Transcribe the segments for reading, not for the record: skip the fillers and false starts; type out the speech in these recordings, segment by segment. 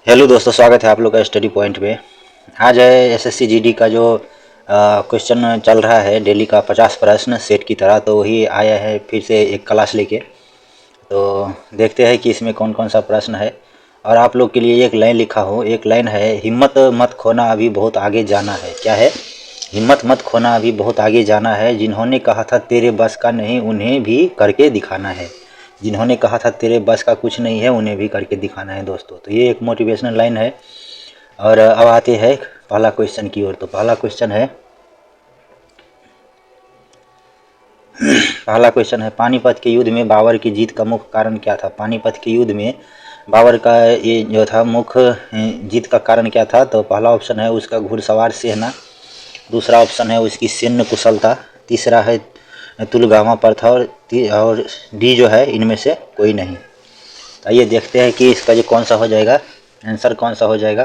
Hello दोस्तों, स्वागत है आप लोग का स्टडी पॉइंट में। आज है एसएससी जीडी का जो क्वेश्चन चल रहा है डेली का 50 प्रश्न सेट की तरह, तो वही आया है फिर से एक क्लास लेके। तो देखते हैं कि इसमें कौन कौन सा प्रश्न है। और आप लोग के लिए एक लाइन लिखा हो, एक लाइन है, हिम्मत मत खोना अभी बहुत आगे जाना है। क्या है? हिम्मत मत खोना अभी बहुत आगे जाना है, जिन्होंने कहा था तेरे बस का नहीं उन्हें भी करके दिखाना है। जिन्होंने कहा था तेरे बस का कुछ नहीं है उन्हें भी करके दिखाना है दोस्तों। तो ये एक मोटिवेशनल लाइन है। और अब आते हैं पहला क्वेश्चन की ओर। तो पहला क्वेश्चन है पानीपत के युद्ध में बाबर की जीत का मुख्य कारण क्या था। पानीपत के युद्ध में बाबर का ये जो था मुख्य जीत का कारण क्या था। तो पहला ऑप्शन है उसका घुड़सवार सेना, दूसरा ऑप्शन है उसकी सैन्य कुशलता, तीसरा है तुलगामा प्रथा, और डी जो है इनमें से कोई नहीं। आइए देखते हैं कि इसका जो कौन सा हो जाएगा, आंसर कौन सा हो जाएगा।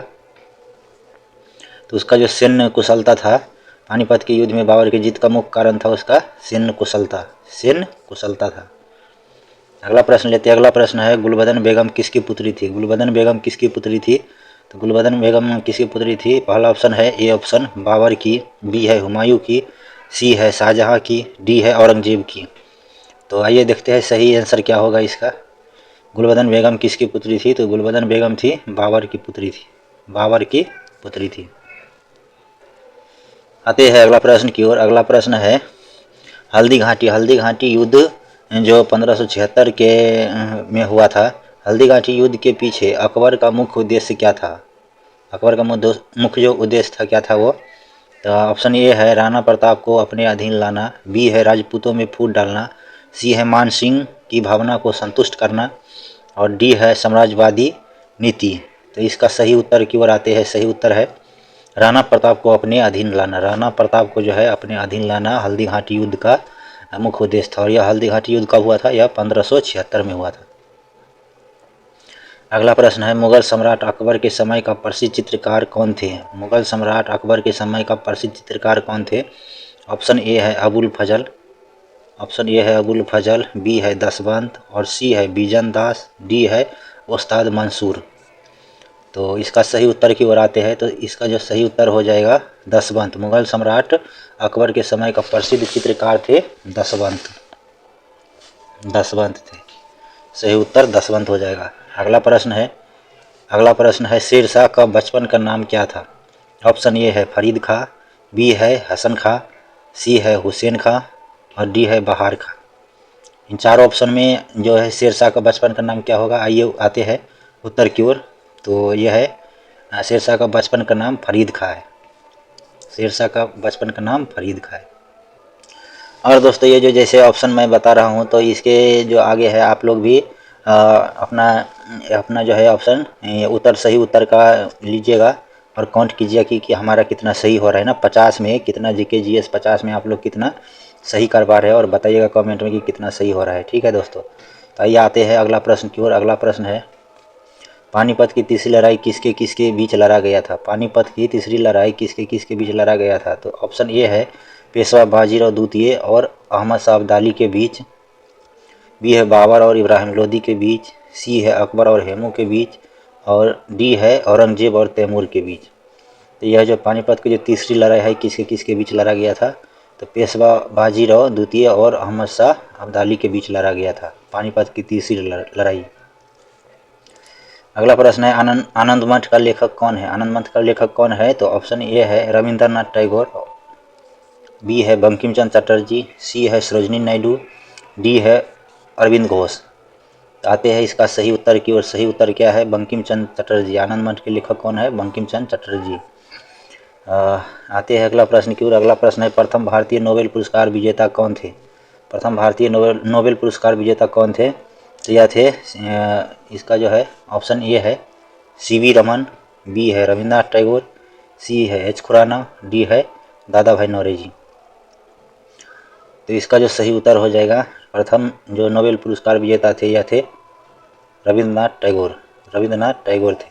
तो उसका जो सैन्य कुशलता था, पानीपत के युद्ध में बाबर की जीत का मुख्य कारण था उसका सैन्य कुशलता था। अगला प्रश्न लेते हैं। अगला प्रश्न है गुलबदन बेगम किसकी पुत्री थी। गुलबदन बेगम किसकी पुत्री थी। तो गुलबदन बेगम किसकी पुत्री थी। पहला ऑप्शन है ए ऑप्शन बाबर की, बी है हुमायूं की, सी है शाहजहां की, डी है औरंगजेब की। तो आइए देखते हैं सही आंसर क्या होगा इसका। गुलबदन बेगम किसकी पुत्री थी। तो गुलबदन बेगम थी बाबर की पुत्री थी। आते हैं अगला प्रश्न की ओर। अगला प्रश्न है हल्दी घाटी युद्ध जो 1576 के में हुआ था। हल्दी घाटी युद्ध के पीछे अकबर का मुख्य उद्देश्य क्या था। अकबर का मुख्य जो उद्देश्य था क्या था वो। तो ऑप्शन ए है राणा प्रताप को अपने अधीन लाना, बी है राजपूतों में फूट डालना, सी है मान सिंह की भावना को संतुष्ट करना, और डी है साम्राज्यवादी नीति। तो इसका सही उत्तर की ओर आते हैं। सही उत्तर है राणा प्रताप को अपने अधीन लाना। राणा प्रताप को जो है अपने अधीन लाना हल्दी घाटी युद्ध का मुख्य उद्देश्य था। और यह हल्दी घाटी युद्ध कब हुआ था। यह 1576 में हुआ था। अगला प्रश्न है मुगल सम्राट अकबर के समय का प्रसिद्ध चित्रकार कौन थे। मुगल सम्राट अकबर के समय का प्रसिद्ध चित्रकार कौन थे। ऑप्शन ए है अबुल फजल, बी है दसवंत, और सी है बीजन दास, डी है उस्ताद मंसूर। तो इसका सही उत्तर की ओर आते हैं। तो इसका जो सही उत्तर हो जाएगा दसवंत। मुगल सम्राट अकबर के समय का प्रसिद्ध चित्रकार थे दसवंत थे। सही उत्तर दसवंत हो जाएगा। अगला प्रश्न है शेरशाह का बचपन का नाम क्या था। ऑप्शन ए है फरीद खां, बी है हसन खां, सी है हुसैन खां, और डी है बहार खां। इन चारों ऑप्शन में जो है शेरशाह का बचपन का नाम क्या होगा। आइए आते हैं उत्तर की ओर। तो यह है शेरशाह का बचपन का नाम फरीद खां है। शेरशाह का बचपन का नाम फरीद खां है। और दोस्तों ये जो जैसे ऑप्शन मैं बता रहा हूँ तो इसके जो आगे है आप लोग भी अपना जो है ऑप्शन उत्तर सही उत्तर का लीजिएगा और काउंट कीजिएगा कि हमारा कितना सही हो रहा है ना। 50 में कितना जीके जीएस 50 में आप लोग कितना सही कर पा रहे हैं और बताइएगा कमेंट में कि कितना सही हो रहा है। ठीक है दोस्तों। तो आइए आते हैं अगला प्रश्न की ओर। अगला प्रश्न है पानीपत की तीसरी लड़ाई किसके किसके बीच लड़ा गया था। पानीपत की तीसरी लड़ाई किसके किसके बीच लड़ा गया था। तो ऑप्शन ए है पेशवा बाजीराव द्वितीय और अहमद शाह अब्दाली के बीच, बी है बाबर और इब्राहिम लोदी के बीच, सी है अकबर और हेमू के बीच, और डी है औरंगजेब और तैमूर के बीच। तो यह जो पानीपत की जो तीसरी लड़ाई है किसके किसके बीच लड़ा गया था। तो पेशवा बाजीराव द्वितीय और अहमद शाह अब्दाली के बीच लड़ा गया था पानीपत की तीसरी लड़ाई। अगला प्रश्न है आनंद मठ का लेखक कौन है। आनंद मठ का लेखक कौन है। तो ऑप्शन ए है रविंद्रनाथ टैगोर, बी है बंकिम चंद्र चटर्जी, सी है सरोजनी नायडू, डी है अरविंद घोष। आते हैं इसका सही उत्तर की ओर। सही उत्तर क्या है बंकिम चंद्र चटर्जी। आनंद मठ के लेखक कौन है बंकिम चंद्र चटर्जी। आते हैं अगला प्रश्न की ओर। अगला प्रश्न है प्रथम भारतीय नोबेल पुरस्कार विजेता कौन थे। प्रथम भारतीय नोबेल पुरस्कार विजेता कौन थे। तो यह थे इसका जो है ऑप्शन ए है सीवी रमन, बी है रविंद्रनाथ टैगोर, सी है एच खुराना, डी है दादा भाई नौरोजी। तो इसका जो सही उत्तर हो जाएगा प्रथम जो नोबेल पुरस्कार विजेता थे यह थे रविंद्रनाथ टैगोर थे।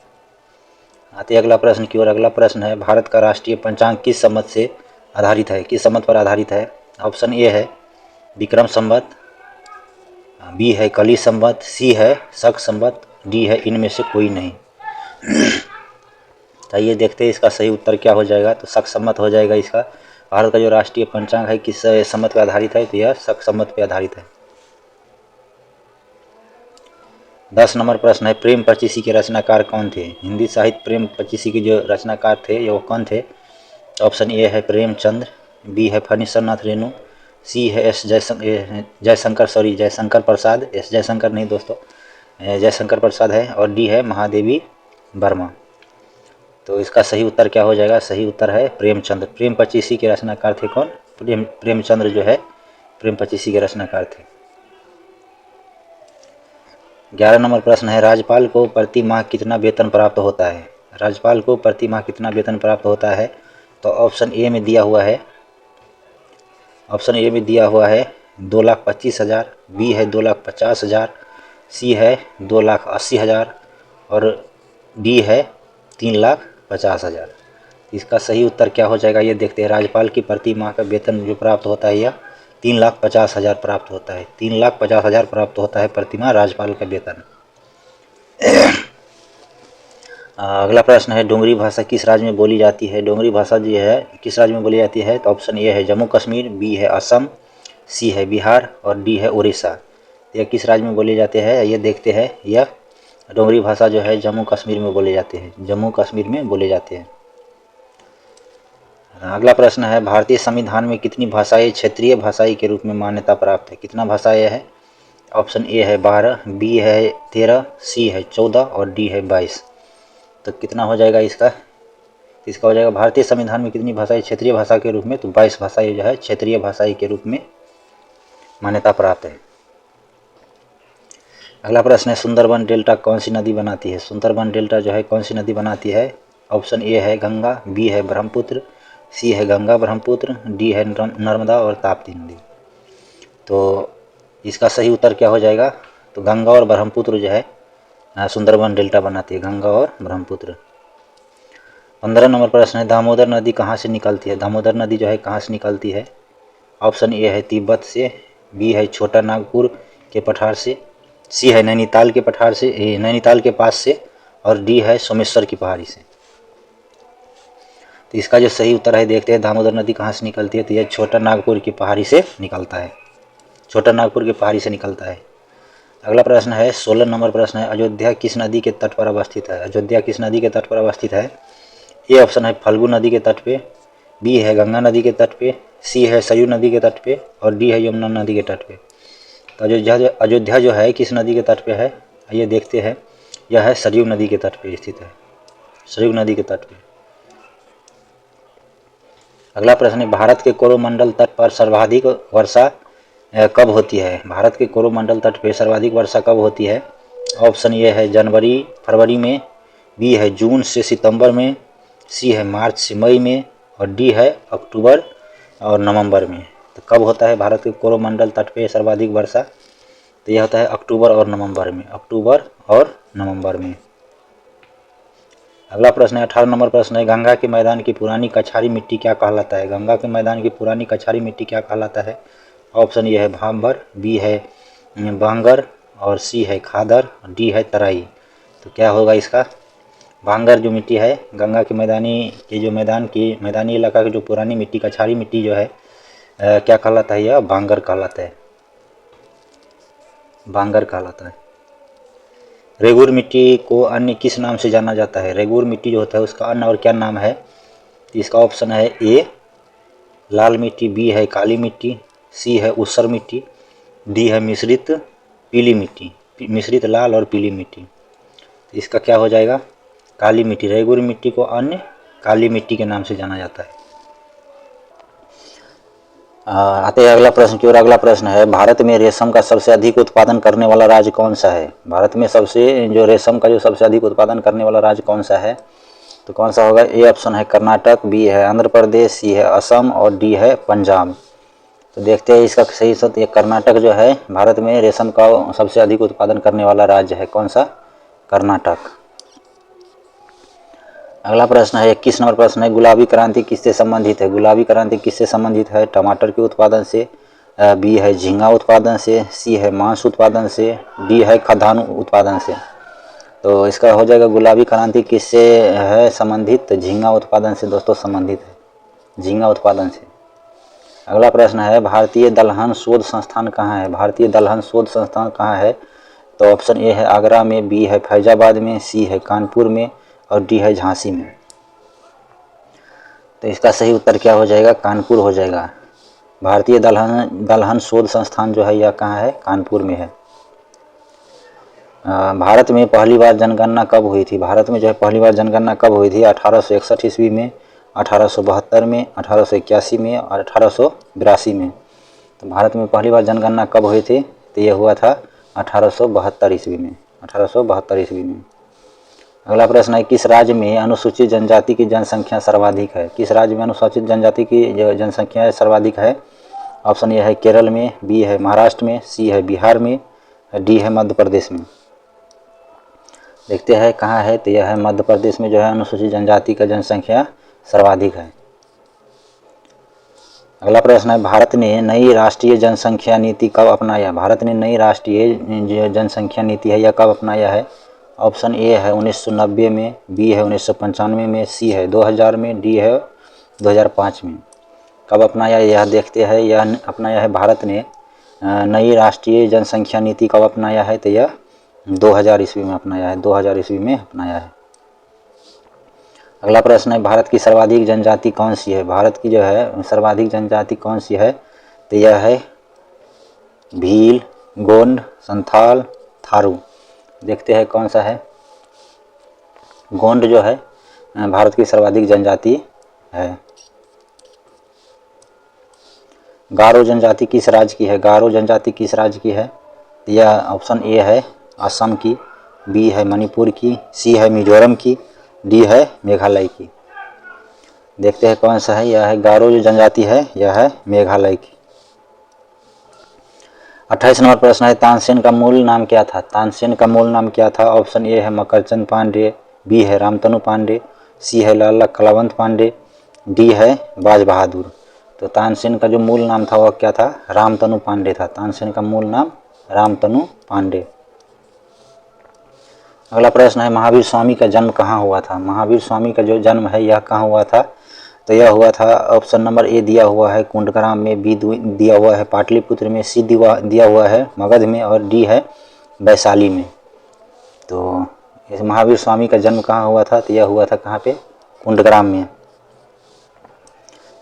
आते अगला प्रश्न की ओर। अगला प्रश्न है भारत का राष्ट्रीय पंचांग किस संवत से आधारित है, किस संवत पर आधारित है। ऑप्शन ए है विक्रम संवत, बी है कली संवत, सी है शक संवत, डी है इनमें से कोई नहीं। तो ये देखते हैं इसका सही उत्तर क्या हो जाएगा। तो शक सम्मत हो जाएगा इसका। भारत का जो राष्ट्रीय पंचांग है किस सम्मत पर आधारित है, तो यह शक सम्मत पर आधारित है। 10 नंबर प्रश्न है, प्रेम पचीसी के रचनाकार कौन थे? हिंदी साहित्य प्रेम पचीसी के जो रचनाकार थे वो कौन थे? ऑप्शन ए है प्रेमचंद्र, बी है फणीश्वरनाथ रेणु, सी है जयशंकर प्रसाद, एस जयशंकर नहीं दोस्तों, जयशंकर प्रसाद है, और डी है महादेवी वर्मा। तो इसका सही उत्तर क्या हो जाएगा? सही उत्तर है प्रेमचंद्र। प्रेम पचीसी के रचनाकार थे कौन? प्रेमचंद्र जो है प्रेम पचीसी के रचनाकार थे। 11 नंबर प्रश्न है, राज्यपाल को प्रति माह कितना वेतन प्राप्त होता है? राज्यपाल को प्रति माह कितना वेतन प्राप्त होता है? तो ऑप्शन ए में दिया हुआ है, 2,25,000, बी है 2,50,000, सी है 2,80,000 और डी है 3,50,000। इसका सही उत्तर क्या हो जाएगा ये देखते हैं। राज्यपाल की प्रति माह का वेतन जो प्राप्त होता है यह 3,50,000 प्राप्त होता है। 3,50,000 प्राप्त होता है प्रति माह राज्यपाल का वेतन। अगला प्रश्न है, डोगरी भाषा किस राज्य में बोली जाती है? डोगरी भाषा जो है किस राज्य में बोली जाती है? तो ऑप्शन ए है जम्मू कश्मीर, बी है असम, सी है बिहार और डी है उड़ीसा। यह किस राज्य में बोले जाते हैं ये देखते हैं। यह डोगरी भाषा जो है जम्मू कश्मीर में बोले जाते हैं, जम्मू कश्मीर में बोले जाते हैं। अगला प्रश्न है, भारतीय संविधान में कितनी भाषाएं क्षेत्रीय भाषाई के रूप में मान्यता प्राप्त है? कितना भाषाएं है? ऑप्शन ए है 12, बी है 13, सी है 14 और डी है 22। तो कितना हो जाएगा इसका? इसका हो जाएगा भारतीय संविधान में कितनी भाषाएं क्षेत्रीय भाषा के रूप में? तो 22 भाषाएं जो है क्षेत्रीय भाषाई के रूप में मान्यता प्राप्त है। अगला प्रश्न है, सुंदरबन डेल्टा कौन सी नदी बनाती है? सुंदरबन डेल्टा जो है कौन सी नदी बनाती है? ऑप्शन ए है गंगा, बी है ब्रह्मपुत्र, सी है गंगा ब्रह्मपुत्र, डी है नर्मदा और ताप्ती नदी। तो इसका सही उत्तर क्या हो जाएगा? तो गंगा और ब्रह्मपुत्र जो है सुंदरबन डेल्टा बनाती है, गंगा और ब्रह्मपुत्र। 15 नंबर प्रश्न है, दामोदर नदी कहाँ से निकलती है? दामोदर नदी जो है कहाँ से निकलती है? ऑप्शन ए है तिब्बत से, बी है छोटा नागपुर के पठार से, सी है नैनीताल के पठार से, नैनीताल के पास से और डी है सोमेश्वर की पहाड़ी से। तो इसका जो सही उत्तर है देखते हैं, दामोदर नदी कहाँ से निकलती है? तो यह छोटा नागपुर की पहाड़ी से निकलता है, छोटा नागपुर की पहाड़ी से निकलता है। अगला प्रश्न है, 16 नंबर प्रश्न है, अयोध्या किस नदी के तट पर अवस्थित है? अयोध्या किस नदी के तट पर अवस्थित है? ये ऑप्शन है फल्गु नदी के तट पे, बी है गंगा नदी के तट पे, सी है सरयू नदी के तट पे और डी है यमुना नदी के तट पे। तो अयोध्या जो है किस नदी के तट पे है? ये देखते हैं, यह है सरयू नदी के तट पे स्थित है, सरयू नदी के तट पे। अगला प्रश्न है, भारत के कोरोमंडल तट पर सर्वाधिक वर्षा कब होती है? भारत के कोरोमंडल तट पे सर्वाधिक वर्षा कब होती है? ऑप्शन ए है जनवरी फरवरी में, बी है जून से सितंबर में, सी है मार्च से मई में और डी है अक्टूबर और नवंबर में। तो कब होता है भारत के कोरोमंडल तट पे सर्वाधिक वर्षा? तो यह होता है अक्टूबर और नवंबर में, अक्टूबर और नवंबर में। अगला प्रश्न है, 18 नंबर प्रश्न है, गंगा के मैदान की पुरानी कछारी मिट्टी क्या कहलाता है? गंगा के मैदान की पुरानी कछारी मिट्टी क्या कहलाता है? ऑप्शन ए है भांबर, बी है बांगर और सी है खादर, डी है तराई। तो क्या होगा इसका? भांगर जो मिट्टी है गंगा के मैदानी इलाका की जो पुरानी मिट्टी कछारी मिट्टी जो है क्या कहलाता है? यह बांगर कहलाता है, बांगर कहलाता है। रेगुर मिट्टी को अन्य किस नाम से जाना जाता है? रेगुर मिट्टी जो होता है उसका अन्य और क्या नाम है? तो इसका ऑप्शन है ए लाल मिट्टी, बी है काली मिट्टी, सी है ऊसर मिट्टी, डी है मिश्रित पीली मिट्टी, मिश्रित लाल और पीली मिट्टी। तो इसका क्या हो जाएगा? काली मिट्टी। रेगुर मिट्टी को अन्य काली मिट्टी के नाम से जाना जाता है। आते हैं अगला प्रश्न की ओर। अगला प्रश्न है, भारत में रेशम का सबसे अधिक उत्पादन करने वाला राज्य कौन सा है? भारत में रेशम का जो सबसे अधिक उत्पादन करने वाला राज्य कौन सा है? तो कौन सा होगा? ए ऑप्शन है कर्नाटक, बी है आंध्र प्रदेश, सी है असम और डी है पंजाब। तो देखते हैं इसका सही उत्तर। ये कर्नाटक जो है भारत में रेशम का सबसे अधिक उत्पादन करने वाला राज्य है। कौन सा? कर्नाटक। अगला प्रश्न है, 21 नंबर प्रश्न है, गुलाबी क्रांति किससे संबंधित है? गुलाबी क्रांति किससे संबंधित है? टमाटर के उत्पादन से, बी है झींगा उत्पादन से, सी है मांस उत्पादन से, डी है खाद्यान्न उत्पादन से। तो इसका हो जाएगा गुलाबी क्रांति किससे है संबंधित? तो झींगा उत्पादन से दोस्तों संबंधित है, झींगा उत्पादन से। अगला प्रश्न है भारतीय दलहन शोध संस्थान कहाँ है? भारतीय दलहन शोध संस्थान कहाँ है? तो ऑप्शन ए है आगरा में, बी है फैजाबाद में, सी है कानपुर में और डी है झांसी में। तो इसका सही उत्तर क्या हो जाएगा? कानपुर हो जाएगा। भारतीय दलहन शोध संस्थान जो है यह कहाँ है? कानपुर में है। भारत में पहली बार जनगणना कब हुई थी? भारत में जो है पहली बार जनगणना कब हुई थी? 1861 ईस्वी में, 1872 में, 1881 में और 1882 में। तो भारत में पहली बार जनगणना कब हुई थी? तो यह हुआ था 1872 ईस्वी में, 1872 ईस्वी में। अगला प्रश्न है किस राज्य में अनुसूचित जनजाति की जनसंख्या सर्वाधिक है? किस राज्य में अनुसूचित जनजाति की जनसंख्या सर्वाधिक है? ऑप्शन ए है केरल में, बी है महाराष्ट्र में, सी है बिहार में, डी है मध्य प्रदेश में। देखते हैं कहाँ है, तो यह है मध्य प्रदेश में जो है अनुसूचित जनजाति का जनसंख्या सर्वाधिक है। अगला प्रश्न है भारत ने नई राष्ट्रीय जनसंख्या नीति कब अपनाया? भारत ने नई राष्ट्रीय जनसंख्या नीति है यह कब अपनाया है? ऑप्शन ए है 1990 में, बी है 1995 में, सी है 2000 में, डी है 2005 में। कब अपनाया यह देखते हैं। यह अपनाया है भारत ने नई राष्ट्रीय जनसंख्या नीति कब अपनाया है? तो यह 2000 ईस्वी में अपनाया है, 2000 ईस्वी में अपनाया है। अगला प्रश्न है भारत की सर्वाधिक जनजाति कौन सी है? भारत की जो है सर्वाधिक जनजाति कौन सी है? तो यह है भील, गोंड, संथाल, थारू। देखते हैं कौन सा है। गोंड जो है भारत की सर्वाधिक जनजाति है। गारो जनजाति किस राज्य की है? गारो जनजाति किस राज्य की है? यह ऑप्शन ए है असम की, बी है मणिपुर की, सी है मिजोरम की, डी है मेघालय की। देखते हैं कौन सा है। यह है गारो जो जनजाति है यह है मेघालय की। 28 नंबर प्रश्न है तानसेन का मूल नाम क्या था? तानसेन का मूल नाम क्या था? ऑप्शन ए है मकरचंद पांडे, बी है रामतनु पांडे, सी है लाला कलावंत पांडे, डी है बाज बहादुर। तो तानसेन का जो मूल नाम था वह क्या था? रामतनु पांडे था। तानसेन का मूल नाम रामतनु पांडे। अगला प्रश्न है महावीर स्वामी का जन्म कहाँ हुआ था? महावीर स्वामी का जो जन्म है यह कहाँ हुआ था? तो यह हुआ था ऑप्शन नंबर ए दिया हुआ है कुंडग्राम में, बी दिया हुआ है पाटलिपुत्र में, सी दिया हुआ है मगध में और डी है वैशाली में। तो इस महावीर स्वामी का जन्म कहाँ हुआ था? तो यह हुआ था कहाँ पे? कुंडग्राम में।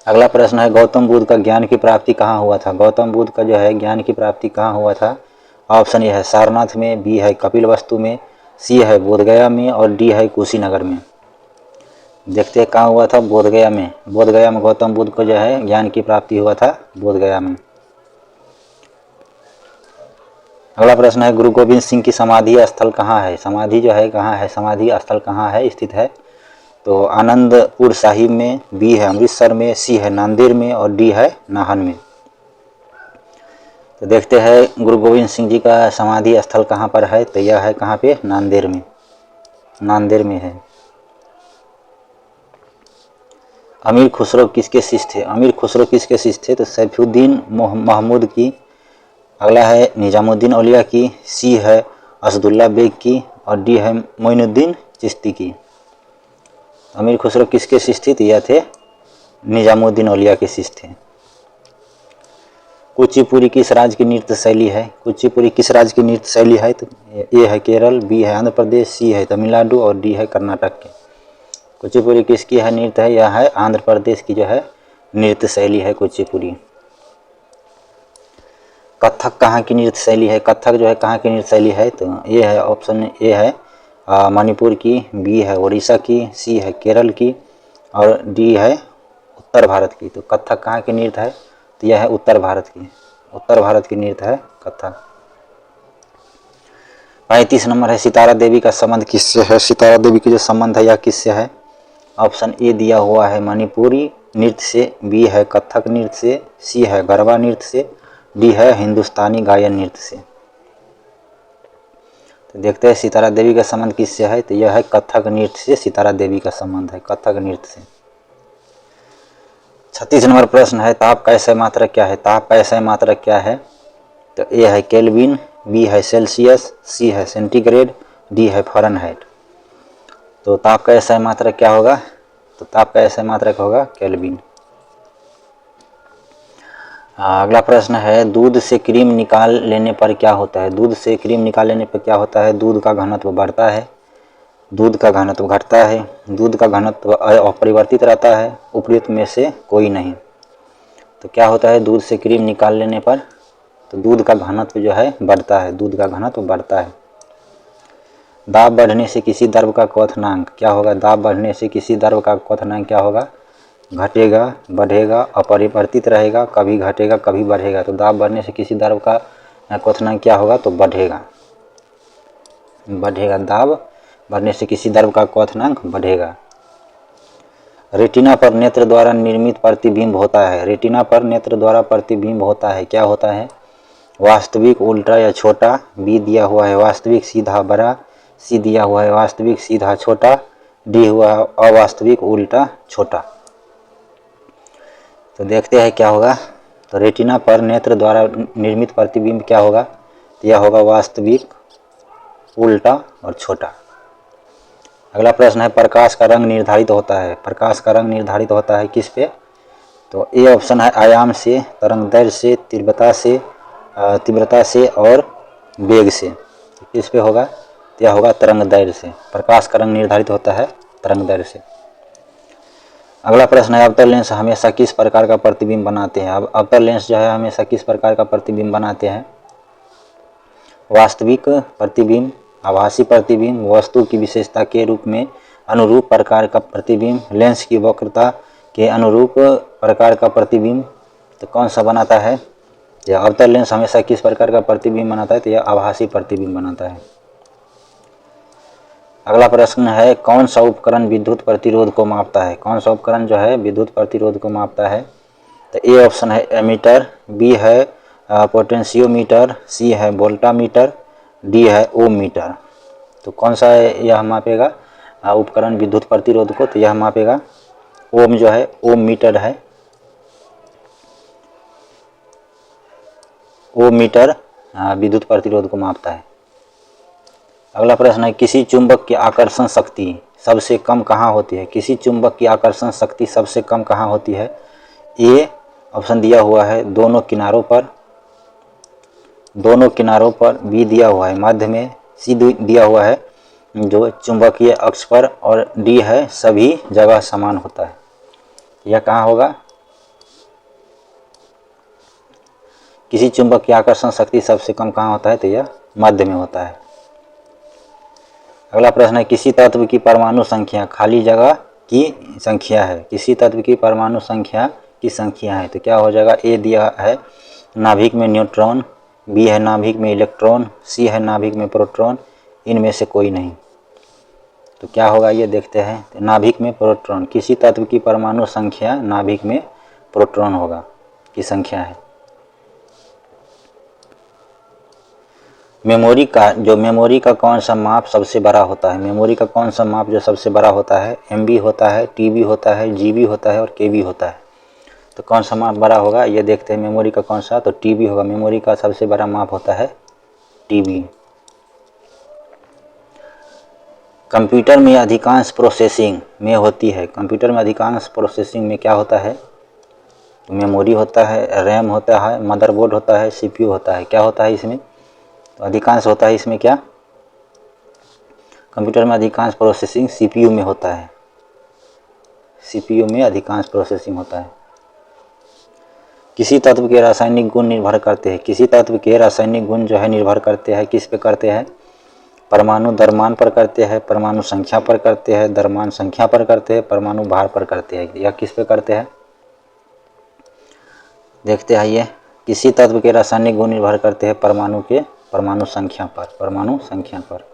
अगला प्रश्न है गौतम बुद्ध का ज्ञान की प्राप्ति कहाँ हुआ था? गौतम बुद्ध का जो है ज्ञान की प्राप्ति कहाँ हुआ था? ऑप्शन ए है सारनाथ में, बी है कपिलवस्तु में, सी है बोधगया में और डी है कुशीनगर में। देखते हैं कहाँ हुआ था? बोधगया में। बोधगया में गौतम बुद्ध को जो है ज्ञान की प्राप्ति हुआ था, बोधगया में। अगला प्रश्न है गुरु गोविंद सिंह की समाधि स्थल कहाँ है? समाधि जो है कहाँ है? समाधि स्थल कहाँ है स्थित है? तो आनंदपुर साहिब में, बी है अमृतसर में, सी है नांदेड़ में और डी है नाहन में। तो देखते हैं गुरु गोविंद सिंह जी का समाधि स्थल कहाँ पर है? तो यह है कहाँ पे? नांदेड़ में, नांदेड़ में है। अमीर खुसरो किसके शिष्य थे? अमीर खुसरो किसके शिष्य थे? तो सैफुद्दीन महमूद की। अगला है निजामुद्दीन औलिया की, सी है असदुल्ला बेग की और डी है मोइनुद्दीन चिश्ती की। अमीर खुसरो किसके शिष्य थे? यह थे निजामुद्दीन औलिया के शिष्य थे। कुचिपुड़ी किस राज्य की नृत्य शैली है? कुचिपुड़ी किस राज्य की नृत्य शैली है? तो ए है केरल, बी है आंध्र प्रदेश, सी है तमिलनाडु और डी है कर्नाटक के। कुचिपुड़ी किसकी है नृत्य है? यह है आंध्र प्रदेश की जो है नृत्य शैली है कुचिपुड़ी। कथक कहाँ की नृत्य शैली है? कथक जो है कहाँ की नृत्य शैली है? तो ये है ऑप्शन ए है मणिपुर की, बी है उड़ीसा की, सी है केरल की और डी है उत्तर भारत की। तो कथक कहाँ की नृत्य है? तो यह है उत्तर भारत की, उत्तर भारत की नृत्य है कथक। 35 नंबर है सितारा देवी का संबंध किससे है? सितारा देवी की जो संबंध है यह किससे है? ऑप्शन ए दिया हुआ है मणिपुरी नृत्य से, बी है कथक नृत्य से, सी है गरबा नृत्य से, डी है हिंदुस्तानी गायन नृत्य से। तो देखते हैं सितारा देवी का संबंध किससे है? तो यह है कथक नृत्य से सितारा देवी का संबंध है, कथक नृत्य से। 36 नंबर प्रश्न है ताप का एसआई मात्रक क्या है? ताप का एसआई मात्रक क्या है? तो ए है केल्विन, बी है सेल्सियस, सी है सेंटीग्रेड डी है फ़ारेनहाइट। तो ताप का एसआई मात्रक क्या होगा? तो ताप का एसआई मात्रक होगा केल्विन। अगला प्रश्न है दूध से क्रीम निकाल लेने पर क्या होता है? दूध से क्रीम निकाल लेने पर क्या होता है? दूध का घनत्व बढ़ता है, दूध का घनत्व घटता है, दूध का घनत्व अपरिवर्तित रहता है, उपयुक्त में से कोई नहीं। तो क्या होता है दूध से क्रीम निकाल लेने पर? तो दूध का घनत्व जो है बढ़ता है, दूध का घनत्व बढ़ता है। दाब बढ़ने से किसी द्रव का क्वथनांक क्या होगा? दाब बढ़ने से किसी द्रव का क्वथनांक क्या होगा? घटेगा, बढ़ेगा, अपरिवर्तित रहेगा, कभी घटेगा कभी बढ़ेगा। तो दाब बढ़ने से किसी द्रव का क्वथनांक क्या होगा? तो बढ़ेगा, बढ़ेगा। दाब बढ़ने से किसी द्रव का क्वथनांक बढ़ेगा। रेटिना पर नेत्र द्वारा निर्मित प्रतिबिंब होता है। रेटिना पर नेत्र द्वारा प्रतिबिंब होता है, क्या होता है? वास्तविक, उल्टा या छोटा। बी दिया हुआ है वास्तविक सीधा बड़ा, सी दिया हुआ है वास्तविक सीधा छोटा, डी हुआ अवास्तविक उल्टा छोटा। तो देखते हैं क्या होगा। तो रेटिना पर नेत्र द्वारा निर्मित प्रतिबिंब क्या होगा? तो यह होगा वास्तविक, उल्टा और छोटा। अगला प्रश्न है प्रकाश का रंग निर्धारित होता है। प्रकाश का रंग निर्धारित होता है किस पे? तो ए ऑप्शन है आयाम से, तरंग दैर्घ्य से, तीव्रता से और वेग से। तो किस पे होगा? तो यह होगा तरंग दैर्घ्य से। प्रकाश का रंग निर्धारित होता है तरंग दैर्घ्य से। अगला प्रश्न है अवतल लेंस हमेशा किस प्रकार का प्रतिबिंब बनाते हैं? अब अवतल लेंस जो है हमेशा किस प्रकार का प्रतिबिंब बनाते हैं? वास्तविक प्रतिबिंब, आभासी प्रतिबिंब, वस्तु की विशेषता के रूप में अनुरूप प्रकार का प्रतिबिंब, लेंस की वक्रता के अनुरूप प्रकार का प्रतिबिंब। तो कौन सा बनाता है? यह अवतल लेंस हमेशा किस प्रकार का प्रतिबिंब बनाता है? तो यह आभासी प्रतिबिंब बनाता है। अगला प्रश्न है कौन सा उपकरण विद्युत प्रतिरोध को मापता है? कौन सा उपकरण जो है विद्युत प्रतिरोध को मापता है? तो ए ऑप्शन है एमीटर, बी है पोटेंशियोमीटर, सी है वोल्टामीटर, डी है ओम मीटर। तो कौन सा है यह मापेगा उपकरण विद्युत प्रतिरोध को? तो यह मापेगा ओम जो है ओम मीटर है, ओम मीटर विद्युत प्रतिरोध को मापता है। अगला प्रश्न है किसी चुंबक की आकर्षण शक्ति सबसे कम कहाँ होती है? किसी चुंबक की आकर्षण शक्ति सबसे कम कहाँ होती है? ए ऑप्शन दिया हुआ है दोनों किनारों पर, दोनों किनारों पर, बी दिया हुआ है मध्य में, सी दिया हुआ है जो चुंबकीय अक्ष पर, और डी है सभी जगह समान होता है। यह कहाँ होगा? किसी चुंबक की आकर्षण शक्ति सबसे कम कहाँ होता है? तो यह मध्य में होता है। अगला प्रश्न है किसी तत्व की परमाणु संख्या खाली जगह की संख्या है। किसी तत्व की परमाणु संख्या की संख्या है। तो क्या हो जाएगा? ए दिया है नाभिक में न्यूट्रॉन, बी है नाभिक में इलेक्ट्रॉन, सी है नाभिक में प्रोटॉन, इनमें से कोई नहीं। तो क्या होगा ये देखते हैं। तो नाभिक में प्रोटॉन, किसी तत्व की परमाणु संख्या नाभिक में प्रोटॉन होगा की संख्या है। मेमोरी का कौन सा माप सबसे बड़ा होता है? मेमोरी का कौन सा माप जो सबसे बड़ा होता है? एमबी होता है, टीबी होता है, जीबी होता है और केबी होता है। तो कौन सा माप बड़ा होगा ये देखते हैं। मेमोरी का कौन सा? तो टीबी होगा। मेमोरी का सबसे बड़ा माप होता है टीबी। कंप्यूटर में अधिकांश प्रोसेसिंग में होती है। कंप्यूटर में अधिकांश प्रोसेसिंग में क्या होता है? तो मेमोरी होता है, रैम होता है, मदरबोर्ड होता है, सीपीयू होता है। क्या होता है इसमें? तो अधिकांश होता है इसमें क्या? कंप्यूटर में अधिकांश प्रोसेसिंग सीपीयू में होता है। सीपीयू में अधिकांश प्रोसेसिंग होता है। किसी तत्व के रासायनिक गुण निर्भर करते हैं। किसी तत्व के रासायनिक गुण जो है निर्भर करते हैं किस पे करते हैं? परमाणु द्रव्यमान पर करते हैं, परमाणु संख्या पर करते हैं, द्रव्यमान संख्या पर करते हैं, परमाणु भार पर करते हैं। यह किस पे करते हैं देखते हैं। ये किसी तत्व के रासायनिक गुण निर्भर करते हैं परमाणु संख्या पर।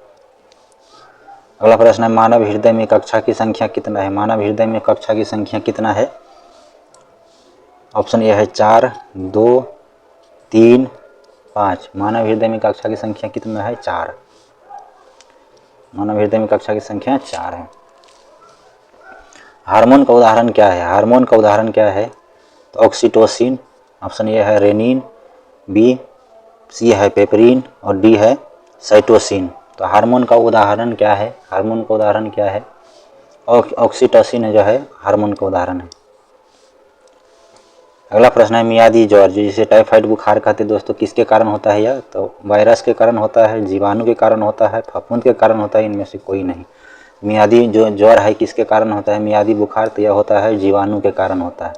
अगला प्रश्न है मानव हृदय में कक्षा की संख्या कितना है? मानव हृदय में कक्षा की संख्या कितना है? ऑप्शन ए है 4, 2, 3, 5। मानव हृदय में कक्षा की संख्या कितना है? 4। मानव हृदय में कक्षा की संख्या 4 है। हार्मोन का उदाहरण क्या है? हार्मोन का उदाहरण क्या है? तो ऑक्सीटोसिन, ऑप्शन ए है रेनिन, बी सी है पेपरिन और डी है साइटोसिन। तो हार्मोन का उदाहरण क्या है? हार्मोन का उदाहरण क्या है? ऑक्सीटोसिन जो है हार्मोन का उदाहरण है। अगला प्रश्न है मियादी ज्वर, जिसे टाइफाइड बुखार कहते हैं दोस्तों, किसके कारण होता है? यह तो वायरस के कारण होता है, जीवाणु के कारण होता है, फफूंद के कारण होता है, इनमें से कोई नहीं। मियादी जो ज्वर है किसके कारण होता है? मियादी बुखार तो यह होता है जीवाणु के कारण होता है,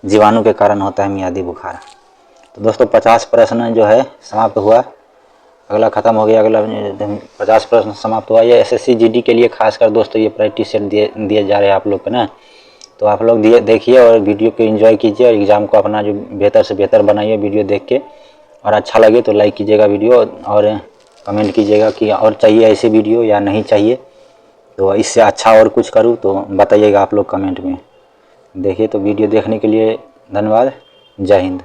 जीवाणु के कारण होता है मियादी बुखार। तो दोस्तों 50 प्रश्न जो है समाप्त हुआ, अगला खत्म हो गया। अगला 50 प्रश्न समाप्त हुआ। ये SSC GD के लिए खासकर दोस्तों ये प्रैक्टिस सेट दिए जा रहे हैं आप लोग को ना, तो आप लोग देखिए और वीडियो को एंजॉय कीजिए और एग्ज़ाम को अपना जो बेहतर से बेहतर बनाइए वीडियो देख के। और अच्छा लगे तो लाइक कीजिएगा वीडियो और कमेंट कीजिएगा कि और चाहिए ऐसी वीडियो या नहीं चाहिए, तो इससे अच्छा और कुछ करूँ तो बताइएगा आप लोग कमेंट में। देखिए तो वीडियो देखने के लिए धन्यवाद। जय हिंद।